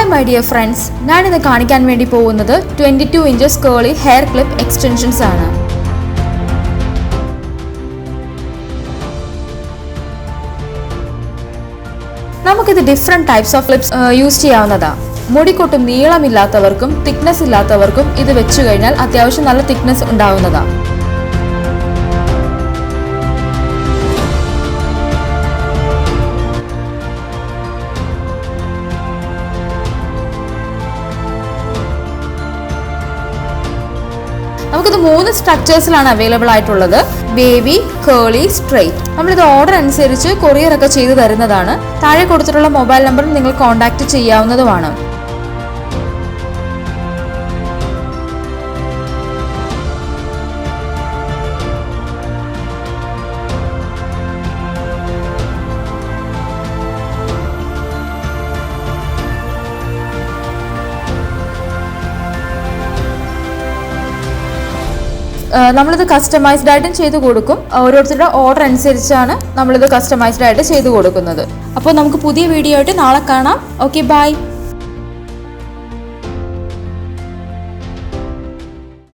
Hi my dear friends, ഞാൻ ഇന്ന് കാണിക്കാൻ വേണ്ടി പോകുന്നത് 22 inches curly hair clip extensions ആണ്. നമുക്കിത് different types of clips use ചെയ്യാവുന്നതാണ്. മുടിക്കൊട്ടും നീളമില്ലാത്തവർക്കും തിക്നെസ് ഇല്ലാത്തവർക്കും ഇത് വെച്ചു കഴിഞ്ഞാൽ അത്യാവശ്യം നല്ല തിക്നെസ് ഉണ്ടാവുന്നതാണ്. നമുക്കിത് 3 സ്ട്രക്ചേഴ്സിലാണ് അവൈലബിൾ ആയിട്ടുള്ളത്. വേവി, കേളി, സ്ട്രെയിറ്റ്. നമ്മളിത് ഓർഡർ അനുസരിച്ച് കൊറിയർ ഒക്കെ ചെയ്തു തരുന്നതാണ്. താഴെ കൊടുത്തിട്ടുള്ള മൊബൈൽ നമ്പറിൽ നിങ്ങൾ കോൺടാക്ട് ചെയ്യാവുന്നതുമാണ്. നമ്മളിത് കസ്റ്റമൈസ്ഡ് ആയിട്ടും ചെയ്ത് കൊടുക്കും. ഓരോരുത്തരുടെ ഓർഡർ അനുസരിച്ചാണ് നമ്മളിത് കസ്റ്റമൈസ്ഡ് ആയിട്ട് ചെയ്ത് കൊടുക്കുന്നത്. അപ്പോൾ നമുക്ക് പുതിയ വീഡിയോ ആയിട്ട് നാളെ കാണാം. Okay, by.